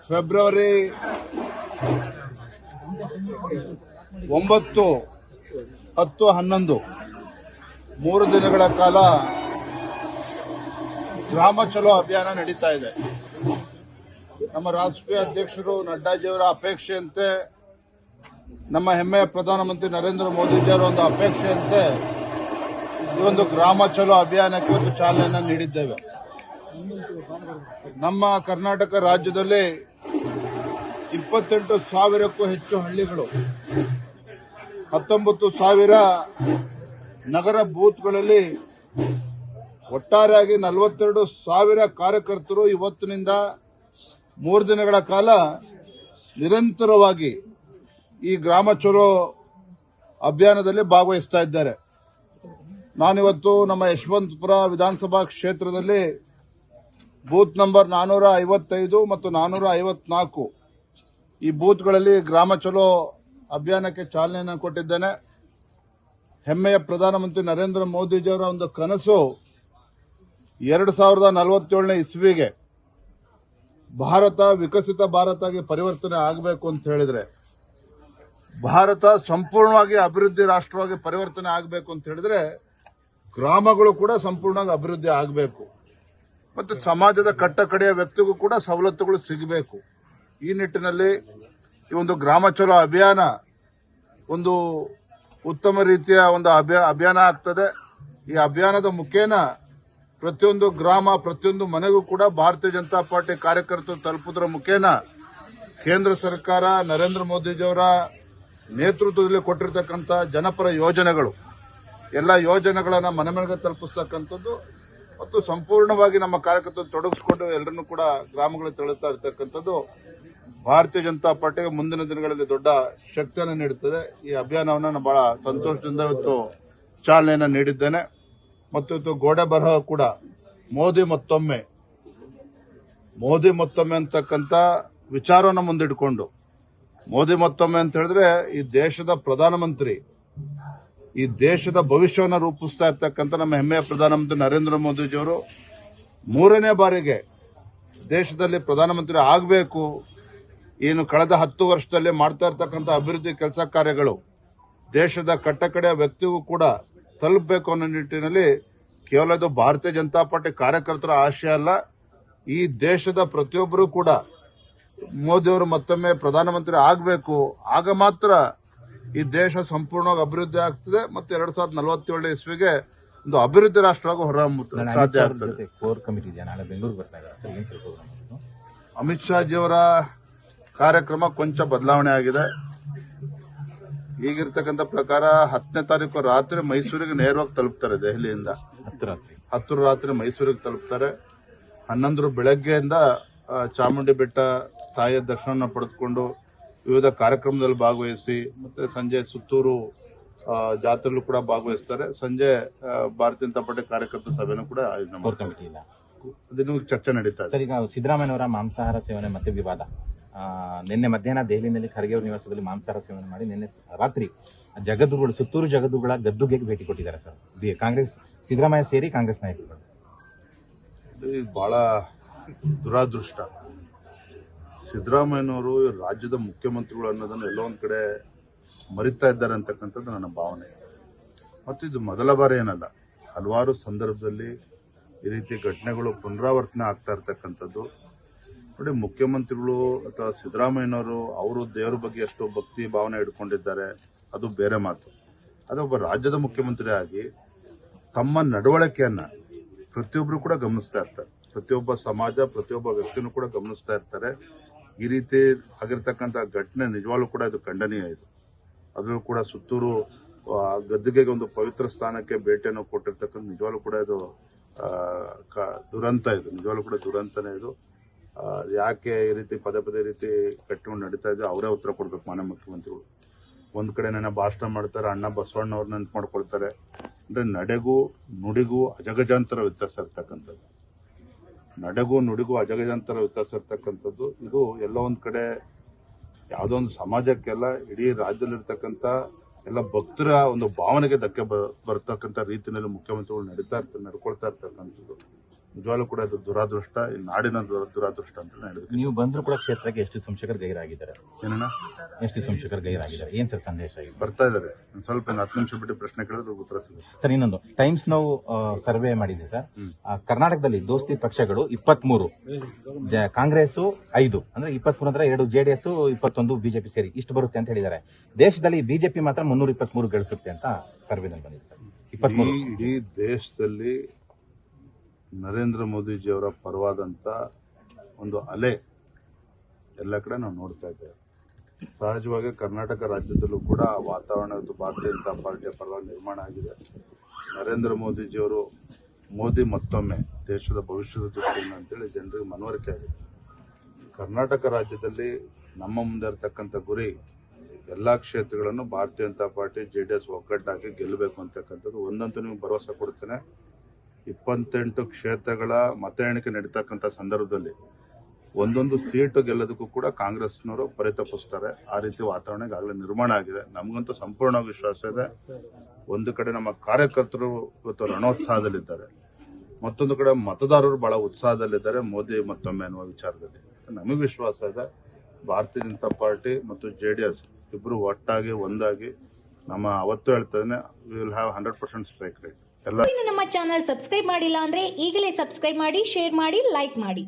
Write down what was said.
February 9, 10, 11 3 ದಿನಗಳ ಕಾಲ ಗ್ರಾಮ ಚಲೋ ಅಭಿಯಾನ ನಡೀತಾ ಇದೆ. ನಮ್ಮ ರಾಷ್ಟ್ರೀಯ ಅಧ್ಯಕ್ಷರು ನಡ್ಡಾಜಿಯವರ ಅಪೇಕ್ಷೆಯಂತೆ, ನಮ್ಮ ಹೆಮ್ಮೆಯ ಪ್ರಧಾನಮಂತ್ರಿ ನರೇಂದ್ರ ಮೋದಿಜಿಯವರ ಒಂದು ಅಪೇಕ್ಷೆಯಂತೆ ಈ ಒಂದು ಗ್ರಾಮ ಚಲೋ ಅಭಿಯಾನಕ್ಕೆ ಒಂದು ಚಾಲನೆಯನ್ನು ನೀಡಿದ್ದೇವೆ. ನಮ್ಮ ಕರ್ನಾಟಕ ರಾಜ್ಯದಲ್ಲಿ 28,000ಕ್ಕೂ ಹೆಚ್ಚು ಹಳ್ಳಿಗಳು, 19,000 ನಗರ ಬೂತ್ಗಳಲ್ಲಿ ಒಟ್ಟಾರೆಯಾಗಿ 42,000 ಕಾರ್ಯಕರ್ತರು ಇವತ್ತಿನಿಂದ 3 ದಿನಗಳ ಕಾಲ ನಿರಂತರವಾಗಿ ಈ ಗ್ರಾಮ ಚಲೋ ಅಭಿಯಾನದಲ್ಲಿ ಭಾಗವಹಿಸ್ತಾ ಇದ್ದಾರೆ. ನಾನಿವತ್ತು ನಮ್ಮ ಯಶವಂತಪುರ ವಿಧಾನಸಭಾ ಕ್ಷೇತ್ರದಲ್ಲಿ ಬೂತ್ ನಂಬರ್ 455 ಮತ್ತು 454 ಈ ಬೂತ್ಗಳಲ್ಲಿ ಗ್ರಾಮ ಚಲೋ ಅಭಿಯಾನಕ್ಕೆ ಚಾಲನೆಯನ್ನು ಕೊಟ್ಟಿದ್ದೇನೆ. ಹೆಮ್ಮೆಯ ಪ್ರಧಾನಮಂತ್ರಿ ನರೇಂದ್ರ ಮೋದಿಜಿಯವರ ಒಂದು ಕನಸು 2047ನೇ ಇಸ್ವಿಗೆ ಭಾರತ ವಿಕಸಿತ ಭಾರತ ಆಗಿ ಪರಿವರ್ತನೆ ಆಗಬೇಕು ಅಂತ ಹೇಳಿದ್ರೆ, ಭಾರತ ಸಂಪೂರ್ಣವಾಗಿ ಅಭಿವೃದ್ಧಿ ರಾಷ್ಟ್ರವಾಗಿ ಪರಿವರ್ತನೆ ಆಗಬೇಕು ಅಂತ ಹೇಳಿದ್ರೆ ಗ್ರಾಮಗಳು ಕೂಡ ಸಂಪೂರ್ಣವಾಗಿ ಅಭಿವೃದ್ಧಿ ಆಗಬೇಕು ಮತ್ತು ಸಮಾಜದ ಕಟ್ಟಕಡೆಯ ವ್ಯಕ್ತಿಗೂ ಕೂಡ ಸವಲತ್ತುಗಳು ಸಿಗಬೇಕು. ಈ ನಿಟ್ಟಿನಲ್ಲಿ ಈ ಒಂದು ಗ್ರಾಮ ಚಲೋ ಅಭಿಯಾನ ಒಂದು ಉತ್ತಮ ರೀತಿಯ ಒಂದು ಅಭಿಯಾನ ಆಗ್ತದೆ. ಈ ಅಭಿಯಾನದ ಮುಖೇನ ಪ್ರತಿಯೊಂದು ಗ್ರಾಮ, ಪ್ರತಿಯೊಂದು ಮನೆಗೂ ಕೂಡ ಭಾರತೀಯ ಜನತಾ ಪಾರ್ಟಿ ಕಾರ್ಯಕರ್ತರು ತಲುಪುವುದರ ಮುಖೇನ ಕೇಂದ್ರ ಸರ್ಕಾರ ನರೇಂದ್ರ ಮೋದಿಜಿಯವರ ನೇತೃತ್ವದಲ್ಲಿ ಕೊಟ್ಟಿರತಕ್ಕಂಥ ಜನಪರ ಯೋಜನೆಗಳು, ಎಲ್ಲ ಯೋಜನೆಗಳನ್ನು ಮನೆ ಮನೆಗೆ ತಲುಪಿಸ್ತಕ್ಕಂಥದ್ದು ಮತ್ತು ಸಂಪೂರ್ಣವಾಗಿ ನಮ್ಮ ಕಾರ್ಯಕರ್ತರು ತೊಡಗಿಸಿಕೊಂಡು ಎಲ್ಲರನ್ನೂ ಕೂಡ ಗ್ರಾಮಗಳಿಗೆ ತಳ್ಳುತ್ತಾ ಇರತಕ್ಕಂಥದ್ದು ಭಾರತೀಯ ಜನತಾ ಪಾರ್ಟಿಗೆ ಮುಂದಿನ ದಿನಗಳಲ್ಲಿ ದೊಡ್ಡ ಶಕ್ತಿಯನ್ನು ನೀಡುತ್ತದೆ. ಈ ಅಭಿಯಾನವನ್ನು ನಾನು ಬಹಳ ಸಂತೋಷದಿಂದ ಇವತ್ತು ಚಾಲನೆಯನ್ನು ನೀಡಿದ್ದೇನೆ. ಮತ್ತು ಇವತ್ತು ಗೋಡೆ ಬರಹ ಕೂಡ ಮೋದಿ ಮತ್ತೊಮ್ಮೆ ಅಂತಕ್ಕಂಥ ವಿಚಾರವನ್ನು ಮುಂದಿಟ್ಕೊಂಡು, ಮೋದಿ ಮತ್ತೊಮ್ಮೆ ಅಂತ ಹೇಳಿದ್ರೆ ಈ ದೇಶದ ಪ್ರಧಾನಮಂತ್ರಿ, ಈ ದೇಶದ ಭವಿಷ್ಯವನ್ನು ರೂಪಿಸ್ತಾ ಇರ್ತಕ್ಕಂಥ ನಮ್ಮ ಹೆಮ್ಮೆಯ ಪ್ರಧಾನಮಂತ್ರಿ ನರೇಂದ್ರ ಮೋದಿಜಿಯವರು 3ನೇ ಬಾರಿಗೆ ದೇಶದಲ್ಲಿ ಪ್ರಧಾನಮಂತ್ರಿ ಆಗಬೇಕು. ಏನು ಕಳೆದ 10 ವರ್ಷದಲ್ಲಿ ಮಾಡ್ತಾ ಇರ್ತಕ್ಕಂಥ ಅಭಿವೃದ್ಧಿ ಕೆಲಸ ಕಾರ್ಯಗಳು ದೇಶದ ಕಟ್ಟಕಡೆಯ ವ್ಯಕ್ತಿಗೂ ಕೂಡ ತಲುಪಬೇಕು ಅನ್ನೋ ನಿಟ್ಟಿನಲ್ಲಿ ಕೇವಲ ಇದು ಭಾರತೀಯ ಜನತಾ ಪಾರ್ಟಿ ಕಾರ್ಯಕರ್ತರ ಆಶಯ ಅಲ್ಲ, ಈ ದೇಶದ ಪ್ರತಿಯೊಬ್ಬರೂ ಕೂಡ ಮೋದಿಯವರು ಮತ್ತೊಮ್ಮೆ ಪ್ರಧಾನಮಂತ್ರಿ ಆಗಬೇಕು. ಆಗ ಮಾತ್ರ ಈ ದೇಶ ಸಂಪೂರ್ಣವಾಗಿ ಅಭಿವೃದ್ಧಿ ಆಗ್ತದೆ ಮತ್ತು 2047 ಇಸ್ವಿಗೆ ಒಂದು ಅಭಿವೃದ್ಧಿ ರಾಷ್ಟ್ರವಾಗಿ ಹೊರಹೊಮ್ಮುತ್ತದೆ ಸಾಧ್ಯ ಆಗ್ತದೆ. ಅಮಿತ್ ಶಾ ಜಿಯವರ ಕಾರ್ಯಕ್ರಮ ಕೊಂಚ ಬದಲಾವಣೆ ಆಗಿದೆ. ಈಗಿರ್ತಕ್ಕಂಥ ಪ್ರಕಾರ 10ನೇ ತಾರೀಕು ರಾತ್ರಿ ಮೈಸೂರಿಗೆ ನೇರವಾಗಿ ತಲುಪ್ತಾರೆ. ದೆಹಲಿಯಿಂದ 10 ರಾತ್ರಿ ಮೈಸೂರಿಗೆ ತಲುಪ್ತಾರೆ. 11 ಬೆಳಗ್ಗೆಯಿಂದ ಚಾಮುಂಡಿ ಬೆಟ್ಟ ತಾಯಿಯ ದರ್ಶನ ಪಡೆದುಕೊಂಡು ವಿವಿಧ ಕಾರ್ಯಕ್ರಮದಲ್ಲಿ ಭಾಗವಹಿಸಿ ಮತ್ತೆ ಸಂಜೆ ಸುತ್ತೂರು ಜಾತ್ರೆಯಲ್ಲೂ ಕೂಡ ಭಾಗವಹಿಸ್ತಾರೆ. ಸಂಜೆ ಭಾರತೀಯ ಜನತಾ ಪಾರ್ಟಿ ಕಾರ್ಯಕರ್ತರ ಸಭೆನೂ ಕೂಡ ಆಯೋಜನೆ ಮಾಡ್ತಾರೆ. ಚರ್ಚೆ ನಡೀತಾ ಇದೆ. ಸರ್, ಈಗ ಸಿದ್ದರಾಮಯ್ಯವರ ಮಾಂಸಾಹಾರ ಸೇವನೆ ಮತ್ತೆ ವಿವಾದ. ನಿನ್ನೆ ಮಧ್ಯಾಹ್ನ ದೆಹಲಿಯಲ್ಲಿ ಖರ್ಗೆ ಅವರ ನಿವಾಸದಲ್ಲಿ ಮಾಂಸಾಹಾರ ಸೇವನೆ ಮಾಡಿ ನಿನ್ನೆ ರಾತ್ರಿ ಜಗದ್ಗುರುಗಳು, ಸುತ್ತೂರು ಜಗದ್ಗುರುಗಳ ಗದ್ದುಗೆಗೆ ಭೇಟಿ ಕೊಟ್ಟಿದ್ದಾರೆ ಸರ್. ಕಾಂಗ್ರೆಸ್, ಸಿದ್ದರಾಮಯ್ಯ ಸೇರಿ ಕಾಂಗ್ರೆಸ್ ನಾಯಕರು. ಬಹಳ ದುರಾದೃಷ್ಟ. ಸಿದ್ದರಾಮಯ್ಯನವರು ರಾಜ್ಯದ ಮುಖ್ಯಮಂತ್ರಿಗಳು ಅನ್ನೋದನ್ನು ಎಲ್ಲೋ ಒಂದ್ ಕಡೆ ಮರಿತಾ ಇದ್ದಾರೆ ಅಂತಕ್ಕಂಥದ್ದು ನನ್ನ ಭಾವನೆ. ಮತ್ತು ಇದು ಮೊದಲ ಬಾರಿ ಏನಲ್ಲ, ಹಲವಾರು ಸಂದರ್ಭದಲ್ಲಿ ಈ ರೀತಿ ಘಟನೆಗಳು ಪುನರಾವರ್ತನೆ ಆಗ್ತಾ ಇರ್ತಕ್ಕಂಥದ್ದು. ನೋಡಿ, ಮುಖ್ಯಮಂತ್ರಿಗಳು ಅಥವಾ ಸಿದ್ದರಾಮಯ್ಯನವರು ಅವರು ದೇವರ ಬಗ್ಗೆ ಎಷ್ಟು ಭಕ್ತಿ ಭಾವನೆ ಇಟ್ಕೊಂಡಿದ್ದಾರೆ ಅದು ಬೇರೆ ಮಾತು. ಅದೊಬ್ಬ ರಾಜ್ಯದ ಮುಖ್ಯಮಂತ್ರಿ ಆಗಿ ತಮ್ಮ ನಡವಳಿಕೆಯನ್ನ ಪ್ರತಿಯೊಬ್ಬರು ಕೂಡ ಗಮನಿಸ್ತಾ ಇರ್ತಾರೆ. ಪ್ರತಿಯೊಬ್ಬ ಸಮಾಜ, ಪ್ರತಿಯೊಬ್ಬ ವ್ಯಕ್ತಿನೂ ಕೂಡ ಗಮನಿಸ್ತಾ ಇರ್ತಾರೆ. ಈ ರೀತಿ ಆಗಿರ್ತಕ್ಕಂಥ ಘಟನೆ ನಿಜವಾಗ್ಲೂ ಕೂಡ ಇದು ಖಂಡನೀಯ. ಇದು ಅದರಲ್ಲೂ ಕೂಡ ಸುತ್ತೂರು ಗದ್ದುಗೆಗೆ ಒಂದು ಪವಿತ್ರ ಸ್ಥಾನಕ್ಕೆ ಭೇಟಿಯನ್ನು ಕೊಟ್ಟಿರ್ತಕ್ಕಂಥ ನಿಜವಾಗ್ಲೂ ಕೂಡ ಇದು ದುರಂತ. ಇದು ನಿಜವಾಗ್ಲೂ ಕೂಡ ದುರಂತನೇ. ಇದು ಯಾಕೆ ಈ ರೀತಿ ಪದೇ ಪದೇ ರೀತಿ ಕಟ್ಟಿಕೊಂಡು ನಡೀತಾ ಇದೆ, ಅವರೇ ಉತ್ತರ ಕೊಡ್ಬೇಕು ಮಾನ್ಯ ಮುಖ್ಯಮಂತ್ರಿಗಳು. ಒಂದ್ ಕಡೆ ನನ್ನ ಭಾಷಣ ಮಾಡ್ತಾರೆ, ಅಣ್ಣ ಬಸವಣ್ಣವ್ರನ್ನ ನೆನ್ಪು ಮಾಡ್ಕೊಳ್ತಾರೆ. ಅಂದ್ರೆ ನಡೆಗೂ ನುಡಿಗೂ ಅಜಗಜಾಂತರ ವ್ಯತ್ಯಾಸ ಇರ್ತಕ್ಕಂಥದ್ದು. ನಡೆಗೂ ನುಡಿಗೂ ಅಜಗಜಾಂತರ ವ್ಯತ್ಯಾಸ ಇರ್ತಕ್ಕಂಥದ್ದು. ಇದು ಎಲ್ಲ ಒಂದ್ ಕಡೆ ಯಾವುದೋ ಒಂದು ಸಮಾಜಕ್ಕೆಲ್ಲ, ಇಡೀ ರಾಜ್ಯದಲ್ಲಿರ್ತಕ್ಕಂಥ ಎಲ್ಲ ಭಕ್ತರ ಒಂದು ಭಾವನೆಗೆ ಧಕ್ಕೆ ಬರ್ತಕ್ಕಂಥ ರೀತಿಯಲ್ಲಿ ಮುಖ್ಯಮಂತ್ರಿಗಳು ನಡ್ಕೊಳ್ತಾ ಇರ್ತಕ್ಕಂಥದ್ದು ನಿಜವಾಗ್ಲೂ ಕೂಡ ಇದು ದುರಾದೃಷ್ಟ, ಈ ನಾಡಿನ ದುರಾದೃಷ್ಟ ಅಂತ ನಾನು ಹೇಳಿದ್ವಿ. ನೀವು ಬಂದರೂ ಕೂಡ ಕ್ಷೇತ್ರಕ್ಕೆ ಎಷ್ಟು ಸಂಶಕರು ಗೈರಾಗಿದ್ದಾರೆ? ಏನಣ್ಣ ಎಷ್ಟು ಸಂಶಕರು ಗೈರಾಗಿದ್ದಾರೆ? ಏನ್ ಸರ್ ಸಂದೇಶ ಇದೆ? ಬರ್ತಾ ಇದ್ದಾರೆ, ಒಂದು ಸ್ವಲ್ಪ 10 ನಿಮಿಷ ಬಿಟ್ಟು ಪ್ರಶ್ನೆ ಕೇಳಿದ್ರೆ ಉತ್ತರ ಸಿಗುತ್ತೆ. ಸರ್ ಇನ್ನೊಂದು ಟೈಮ್ಸ್ ನಾವು ಸರ್ವೆ ಮಾಡಿದೆ ಸರ್. ಕರ್ನಾಟಕದಲ್ಲಿ ದೋಸ್ತಿ ಪಕ್ಷಗಳು 23, ಕಾಂಗ್ರೆಸ್ 5, ಅಂದ್ರೆ 23 ಅಂದ್ರೆ 2 JDS 21 ಬಿಜೆಪಿ ಸೇರಿ ಇಷ್ಟು ಬರುತ್ತೆ ಅಂತ ಹೇಳಿದ್ದಾರೆ. ದೇಶದಲ್ಲಿ ಬಿಜೆಪಿ ಮಾತ್ರ 323 ಗಳಿಸುತ್ತೆ ಅಂತ ಸರ್ವೆದಲ್ಲಿ ಬಂದಿದೆ ಸರ್. 23 ಇಡೀ ದೇಶದಲ್ಲಿ ನರೇಂದ್ರ ಮೋದಿಜಿಯವರ ಪರವಾದಂತ ಒಂದು ಅಲೆ ಎಲ್ಲ ಕಡೆ ನಾವು ನೋಡ್ತಾ ಇದ್ದೇವೆ. ಸಹಜವಾಗಿ ಕರ್ನಾಟಕ ರಾಜ್ಯದಲ್ಲೂ ಕೂಡ ಆ ವಾತಾವರಣ ಇವತ್ತು ಭಾರತೀಯ ಜನತಾ ಪಾರ್ಟಿಯ ಪರವಾಗಿ ನಿರ್ಮಾಣ ಆಗಿದೆ. ನರೇಂದ್ರ ಮೋದಿಜಿಯವರು ಮೋದಿ ಮತ್ತೊಮ್ಮೆ ದೇಶದ ಭವಿಷ್ಯದ ದೃಷ್ಟಿಯಿಂದ ಅಂತೇಳಿ ಜನರಿಗೆ ಮನವರಿಕೆ ಆಗಿದೆ. ಕರ್ನಾಟಕ ರಾಜ್ಯದಲ್ಲಿ ನಮ್ಮ ಮುಂದೆ ಇರತಕ್ಕಂಥ ಗುರಿ ಎಲ್ಲ ಕ್ಷೇತ್ರಗಳನ್ನು ಭಾರತೀಯ ಜನತಾ ಪಾರ್ಟಿ JDS ಒಗ್ಗಟ್ಟಾಗಿ ಗೆಲ್ಲಬೇಕು ಅಂತಕ್ಕಂಥದ್ದು. ಒಂದಂತೂ ನಿಮ್ಗೆ ಭರವಸೆ ಕೊಡ್ತೇನೆ, 28 ಕ್ಷೇತ್ರಗಳ ಮತ ಎಣಿಕೆ ನಡೀತಕ್ಕಂಥ ಸಂದರ್ಭದಲ್ಲಿ ಒಂದೊಂದು ಸೀಟು ಗೆಲ್ಲೋದಕ್ಕೂ ಕೂಡ ಕಾಂಗ್ರೆಸ್ನವರು ಪರಿತಪಿಸ್ತಾರೆ. ಆ ರೀತಿ ವಾತಾವರಣ ಈಗಾಗಲೇ ನಿರ್ಮಾಣ ಆಗಿದೆ. ನಮಗಂತೂ ಸಂಪೂರ್ಣ ವಿಶ್ವಾಸ ಇದೆ. ಒಂದು ಕಡೆ ನಮ್ಮ ಕಾರ್ಯಕರ್ತರು ಇವತ್ತು ರಣೋತ್ಸಾಹದಲ್ಲಿದ್ದಾರೆ, ಮತ್ತೊಂದು ಕಡೆ ಮತದಾರರು ಬಹಳ ಉತ್ಸಾಹದಲ್ಲಿದ್ದಾರೆ ಮೋದಿ ಮತ್ತೊಮ್ಮೆ ಅನ್ನುವ ವಿಚಾರದಲ್ಲಿ. ನಮಗೆ ವಿಶ್ವಾಸ ಇದೆ, ಭಾರತೀಯ ಜನತಾ ಪಾರ್ಟಿ ಮತ್ತು JDS ಇಬ್ಬರು ಒಟ್ಟಾಗಿ ಒಂದಾಗಿ ನಮ್ಮ ಅವತ್ತು ಹೇಳ್ತಾ ಇದ್ದೇನೆ, we will have 100% strike rate. ಇನ್ನು ನಮ್ಮ ಚಾನಲ್ ಸಬ್ಸ್ಕ್ರೈಬ್ ಮಾಡಿಲ್ಲ ಅಂದ್ರೆ ಈಗಲೇ ಸಬ್ಸ್ಕ್ರೈಬ್ ಮಾಡಿ, ಶೇರ್ ಮಾಡಿ, ಲೈಕ್ ಮಾಡಿ.